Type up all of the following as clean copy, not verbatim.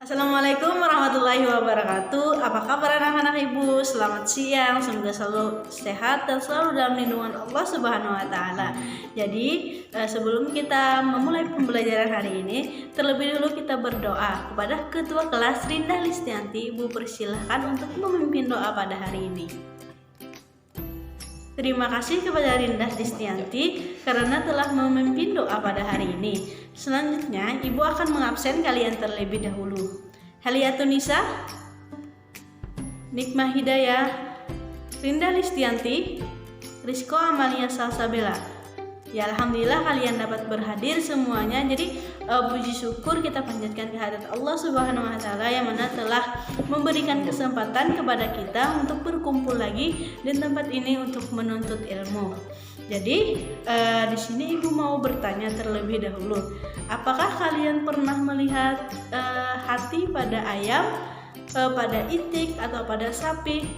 Assalamualaikum warahmatullahi wabarakatuh. Apa kabar anak-anak ibu? Selamat siang. Semoga selalu sehat dan selalu dalam lindungan Allah Subhanahu wa taala. Jadi, sebelum kita memulai pembelajaran hari ini, terlebih dulu kita berdoa kepada Ketua Kelas Rindah Listianti. Ibu persilahkan untuk memimpin doa pada hari ini. Terima kasih kepada Rindah Listianti karena telah memimpin doa pada hari ini. Selanjutnya, Ibu akan mengabsen kalian terlebih dahulu. Haliatunisa, Nikmah Hidayah, Rindah Listianti, Rizko Amalia Salsabella. Ya, alhamdulillah kalian dapat berhadir semuanya. Jadi puji syukur kita panjatkan kehadirat Allah Subhanahu wa taala yang mana telah memberikan kesempatan kepada kita untuk berkumpul lagi di tempat ini untuk menuntut ilmu. Jadi di sini Ibu mau bertanya terlebih dahulu. Apakah kalian pernah melihat hati pada ayam, pada itik atau pada sapi?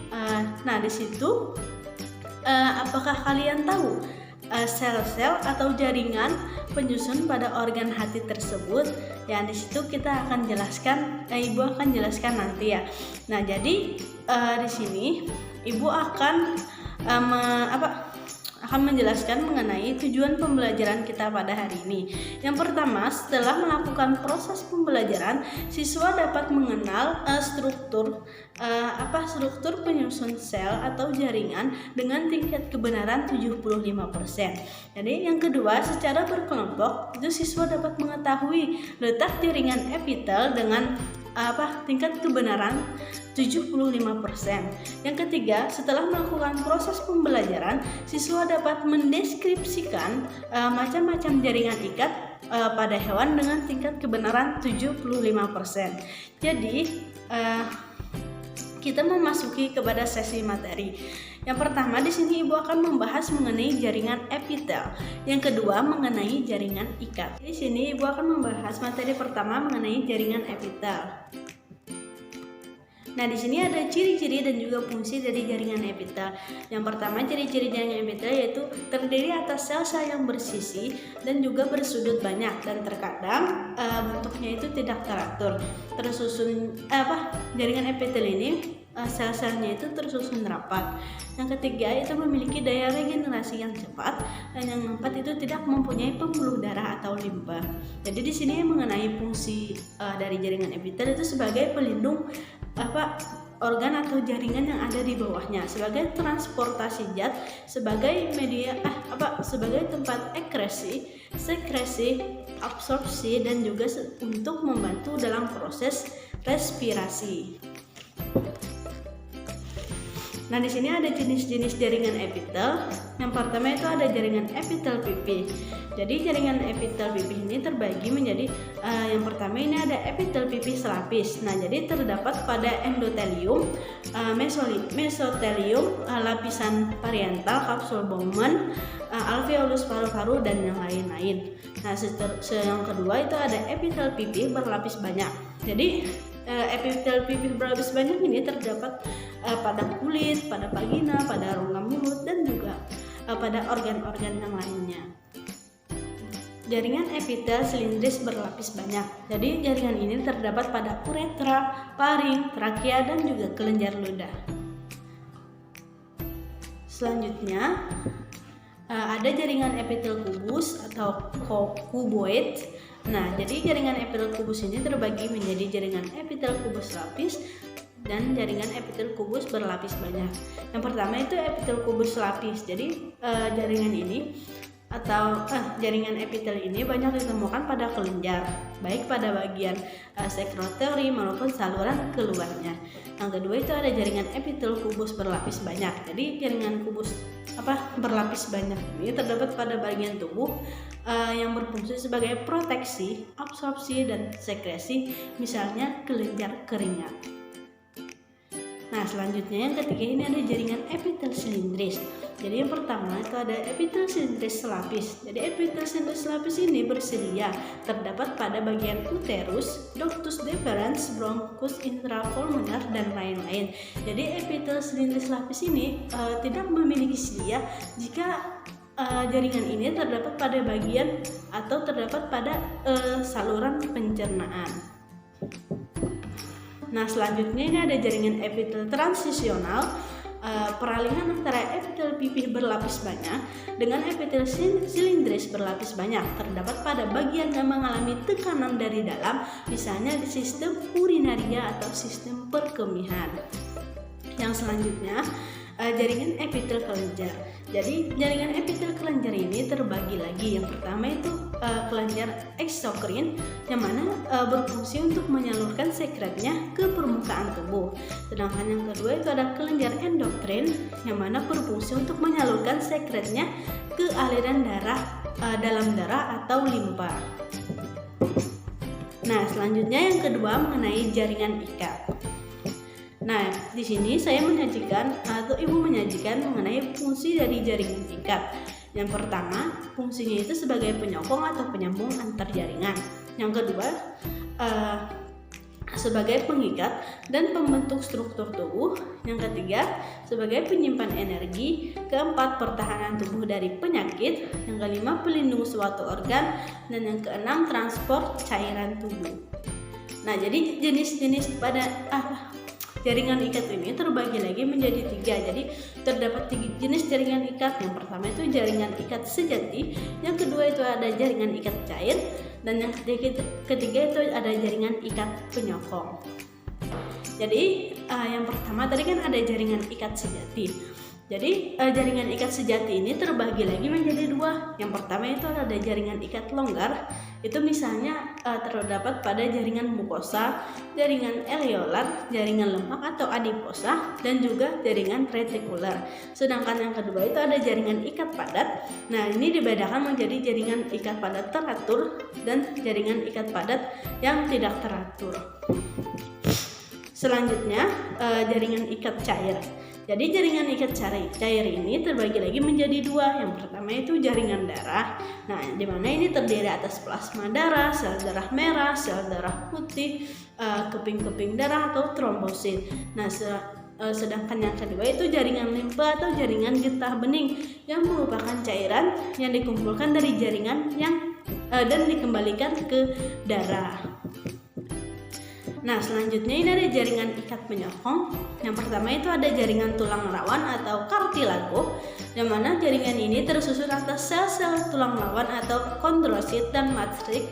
Nah, di situ apakah kalian tahu sel-sel atau jaringan penyusun pada organ hati tersebut? Ya, di situ kita akan jelaskan, Ibu akan jelaskan nanti ya. Nah, jadi di sini Ibu akan menjelaskan mengenai tujuan pembelajaran kita pada hari ini. Yang pertama, setelah melakukan proses pembelajaran, siswa dapat mengenal struktur penyusun sel atau jaringan dengan tingkat kebenaran 75%. Jadi yang kedua, secara berkelompok itu siswa dapat mengetahui letak jaringan epitel dengan tingkat kebenaran 75%. Yang ketiga, setelah melakukan proses pembelajaran, siswa dapat mendeskripsikan macam-macam jaringan ikat pada hewan dengan tingkat kebenaran 75%. Jadi kita memasuki kepada sesi materi. Yang pertama, di sini Ibu akan membahas mengenai jaringan epitel. Yang kedua, mengenai jaringan ikat. Di sini Ibu akan membahas materi pertama mengenai jaringan epitel. Nah, di sini ada ciri-ciri dan juga fungsi dari jaringan epitel. Yang pertama, ciri-ciri jaringan epitel yaitu terdiri atas sel-sel yang bersisi dan juga bersudut banyak, dan terkadang bentuknya itu tidak teratur. Jaringan epitel ini sel-selnya itu tersusun rapat. Yang ketiga, itu memiliki daya regenerasi yang cepat, dan yang keempat itu tidak mempunyai pembuluh darah atau limpa. Jadi di sini mengenai fungsi dari jaringan epitel itu sebagai pelindung organ atau jaringan yang ada di bawahnya, sebagai transportasi zat, sebagai media sebagai tempat sekresi, absorpsi, dan juga untuk membantu dalam proses respirasi. Nah, di sini ada jenis-jenis jaringan epitel. Yang pertama itu ada jaringan epitel pipih. Jadi jaringan epitel pipih ini terbagi menjadi yang pertama ini ada epitel pipih selapis. Nah, jadi terdapat pada endotelium, mesotelium, lapisan parietal, kapsul Bowman, alveolus paru-paru, dan yang lain-lain. Nah, yang kedua itu ada epitel pipih berlapis banyak. Jadi epitel pipih berlapis banyak ini terdapat pada kulit, pada vagina, pada rongga mulut, dan juga pada organ-organ yang lainnya. Jaringan epitel silindris berlapis banyak. Jadi jaringan ini terdapat pada uretra, paring, trakea, dan juga kelenjar ludah. Selanjutnya ada jaringan epitel kubus atau kuboid. Nah, jadi jaringan epitel kubus ini terbagi menjadi jaringan epitel kubus lapis dan jaringan epitel kubus berlapis banyak. Yang pertama itu epitel kubus lapis. Jadi jaringan ini atau jaringan epitel ini banyak ditemukan pada kelenjar, baik pada bagian sekretori maupun saluran keluarnya. Yang kedua itu ada jaringan epitel kubus berlapis banyak. Jadi jaringan kubus berlapis banyak ini terdapat pada bagian tubuh yang berfungsi sebagai proteksi, absorpsi, dan sekresi, misalnya kelenjar keringat. Nah, selanjutnya yang ketiga ini ada jaringan epitel silindris. Jadi yang pertama itu ada epitel silindris selapis. Jadi epitel silindris selapis ini bersedia terdapat pada bagian uterus, ductus deferens, bronchus intrapulmoner, dan lain-lain. Jadi epitel silindris selapis ini tidak memiliki sedia jika jaringan ini terdapat pada bagian atau terdapat pada saluran pencernaan. Nah, selanjutnya ini ada jaringan epitel transisional, peralihan antara epitel pipih berlapis banyak dengan epitel silindris berlapis banyak terdapat pada bagian yang mengalami tekanan dari dalam, misalnya di sistem urinaria atau sistem perkemihan. Yang selanjutnya jaringan epitel kelenjar. Jadi jaringan epitel kelenjar ini terbagi lagi. Yang pertama itu kelenjar eksokrin, yang mana berfungsi untuk menyalurkan sekretnya ke permukaan tubuh. Sedangkan yang kedua itu ada kelenjar endokrin, yang mana berfungsi untuk menyalurkan sekretnya ke aliran darah dalam darah atau limpa. Nah, selanjutnya yang kedua mengenai jaringan ikat. Nah, di sini saya menyajikan atau Ibu menyajikan mengenai fungsi dari jaringan ikat. Yang pertama, fungsinya itu sebagai penyokong atau penyambung antar jaringan. Yang kedua, sebagai pengikat dan pembentuk struktur tubuh. Yang ketiga, sebagai penyimpan energi. Keempat, pertahanan tubuh dari penyakit. Yang kelima, pelindung suatu organ. Dan yang keenam, transport cairan tubuh. Nah, jadi jenis-jenis pada jaringan ikat ini terbagi lagi menjadi 3. Jadi terdapat 3 jenis jaringan ikat. Yang pertama itu jaringan ikat sejati, yang kedua itu ada jaringan ikat cair, dan yang ketiga itu ada jaringan ikat penyokong. Jadi yang pertama tadi kan ada jaringan ikat sejati. Jadi jaringan ikat sejati ini terbagi lagi menjadi 2. Yang pertama itu ada jaringan ikat longgar. Itu misalnya terdapat pada jaringan mukosa, jaringan alveolar, jaringan lemak atau adiposa, dan juga jaringan retikular. Sedangkan yang kedua itu ada jaringan ikat padat. Nah, ini dibedakan menjadi jaringan ikat padat teratur dan jaringan ikat padat yang tidak teratur. Selanjutnya jaringan ikat cair. Jadi jaringan ikat cair ini terbagi lagi menjadi 2. Yang pertama itu jaringan darah. Nah, di mana ini terdiri atas plasma darah, sel darah merah, sel darah putih, keping-keping darah atau trombosit. Nah, sedangkan yang kedua itu jaringan limpa atau jaringan getah bening, yang merupakan cairan yang dikumpulkan dari jaringan dan dikembalikan ke darah. Nah, selanjutnya ini ada jaringan ikat penyokong. Yang pertama itu ada jaringan tulang rawan atau kartilago, yang mana jaringan ini tersusun atas sel-sel tulang rawan atau kondrosit dan matriks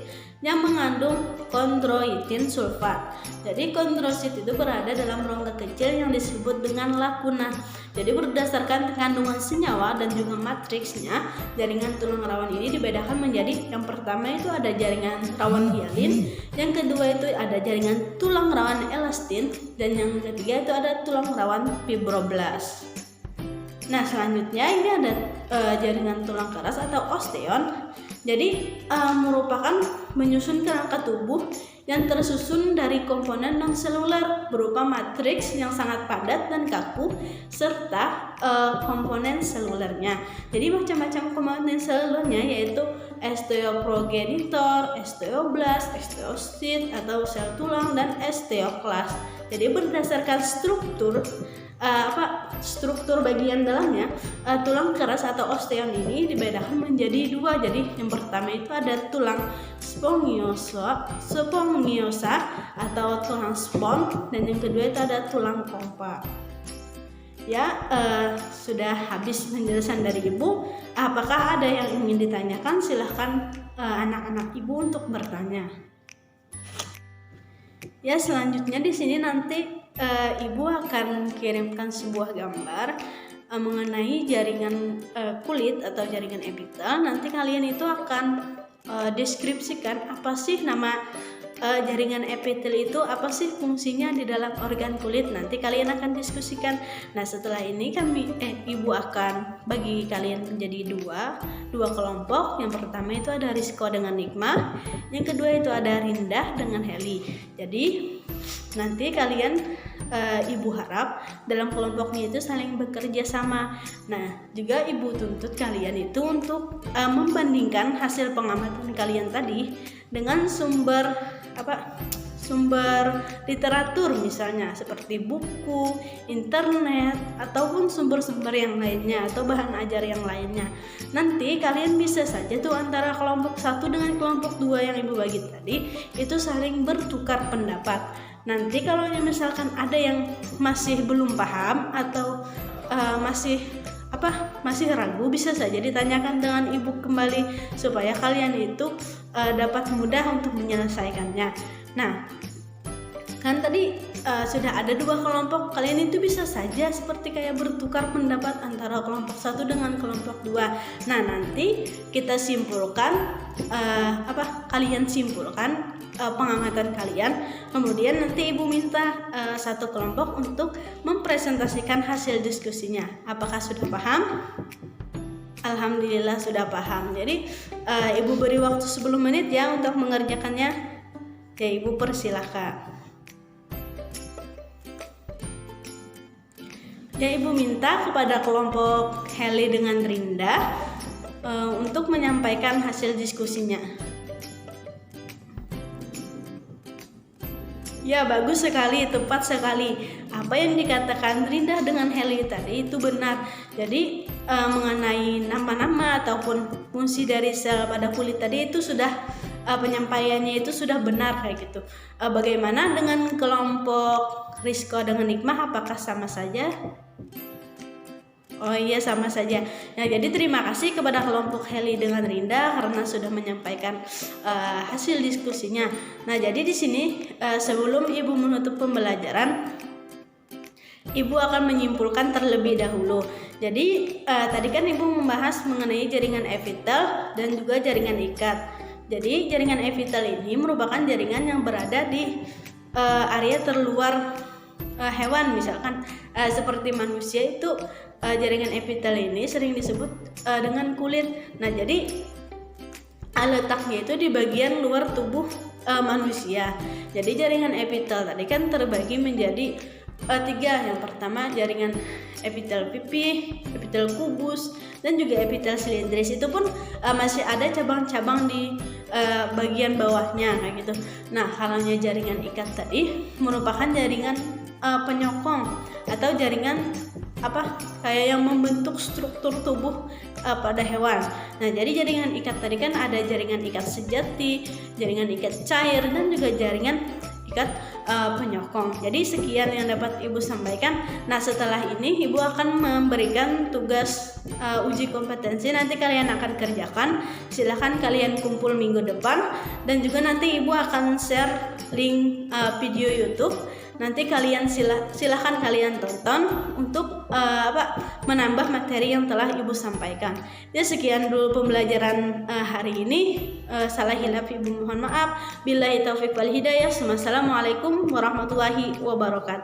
yang mengandung kondroitin sulfat. Jadi kondrosit itu berada dalam rongga kecil yang disebut dengan lakuna. Jadi berdasarkan kandungan senyawa dan juga matriksnya, jaringan tulang rawan ini dibedakan menjadi yang pertama itu ada jaringan rawan hialin, yang kedua itu ada jaringan tulang rawan elastin, dan yang ketiga itu ada tulang rawan fibroblast. Nah, selanjutnya ini ada jaringan tulang keras atau osteon. Jadi merupakan menyusun kerangka tubuh yang tersusun dari komponen non-seluler berupa matriks yang sangat padat dan kaku serta komponen selulernya. Jadi macam-macam komponen selulernya yaitu osteoprogenitor, osteoblast, osteosit atau sel tulang, dan osteoklas. Jadi berdasarkan struktur bagian dalamnya, tulang keras atau osteon ini dibedakan menjadi 2. Jadi yang pertama itu ada tulang spongiosa atau tulang spong, dan yang kedua itu ada tulang pompa. Ya, sudah habis penjelasan dari Ibu. Apakah ada yang ingin ditanyakan? Silahkan anak-anak Ibu untuk bertanya. Ya, selanjutnya di sini nanti Ibu akan kirimkan sebuah gambar mengenai jaringan kulit atau jaringan epitel. Nanti kalian itu akan deskripsikan apa sih nama jaringan epitel itu, apa sih fungsinya di dalam organ kulit. Nanti kalian akan diskusikan. Nah, setelah ini Ibu akan bagi kalian menjadi dua kelompok. Yang pertama itu ada Rizko dengan Nikmah, yang kedua itu ada Rindah dengan Heli. Jadi nanti kalian Ibu harap dalam kelompoknya itu saling bekerja sama. Nah, juga Ibu tuntut kalian itu untuk membandingkan hasil pengamatan kalian tadi dengan sumber literatur, misalnya seperti buku, internet, ataupun sumber-sumber yang lainnya atau bahan ajar yang lainnya. Nanti kalian bisa saja tuh antara kelompok 1 dengan kelompok 2 yang Ibu bagi tadi itu saling bertukar pendapat. Nanti kalau misalkan ada yang masih belum paham atau masih ragu, bisa saja ditanyakan dengan ibu kembali supaya kalian itu dapat mudah untuk menyelesaikannya. Nah, kan tadi sudah ada 2 kelompok, kalian itu bisa saja seperti kayak bertukar pendapat antara kelompok 1 dengan kelompok 2. Nah, nanti kita simpulkan kalian simpulkan pengamatan kalian, kemudian nanti ibu minta satu kelompok untuk mempresentasikan hasil diskusinya. Apakah sudah paham? Alhamdulillah sudah paham. Jadi ibu beri waktu 10 menit ya untuk mengerjakannya. Ya, ibu persilahkan. Ya, ibu minta kepada kelompok Heli dengan Rinda untuk menyampaikan hasil diskusinya. Ya, bagus sekali, tepat sekali. Apa yang dikatakan Rinda dengan Heli tadi itu benar. Jadi mengenai nama-nama ataupun fungsi dari sel pada kulit tadi itu sudah penyampaiannya itu sudah benar kayak gitu. Bagaimana dengan kelompok Rizko dengan Nikmah, apakah sama saja? Oh iya, sama saja. Nah, jadi terima kasih kepada kelompok Heli dengan Rinda karena sudah menyampaikan hasil diskusinya. Nah, jadi di sini sebelum ibu menutup pembelajaran, ibu akan menyimpulkan terlebih dahulu. Jadi tadi kan ibu membahas mengenai jaringan epitel dan juga jaringan ikat. Jadi jaringan epitel ini merupakan jaringan yang berada di area terluar hewan, misalkan seperti manusia itu jaringan epitel ini sering disebut dengan kulit. Nah, jadi letaknya itu di bagian luar tubuh manusia. Jadi jaringan epitel tadi kan terbagi menjadi 3. Yang pertama jaringan epitel pipi, epitel kubus, dan juga epitel silindris. Itu pun masih ada cabang-cabang di bagian bawahnya kayak gitu. Nah, halnya jaringan ikat tadi merupakan jaringan penyokong atau jaringan kayak yang membentuk struktur tubuh pada hewan. Nah, jadi jaringan ikat tadi kan ada jaringan ikat sejati, jaringan ikat cair, dan juga jaringan ikat penyokong. Jadi sekian yang dapat ibu sampaikan. Nah, setelah ini ibu akan memberikan tugas uji kompetensi, nanti kalian akan kerjakan. Silahkan kalian kumpul minggu depan, dan juga nanti ibu akan share link video YouTube. Nanti kalian silahkan kalian tonton untuk menambah materi yang telah ibu sampaikan. Ya, sekian dulu pembelajaran hari ini. Salah hilaf ibu mohon maaf. Billahi taufiq wal hidayah. Wassalamualaikum warahmatullahi wabarakatuh.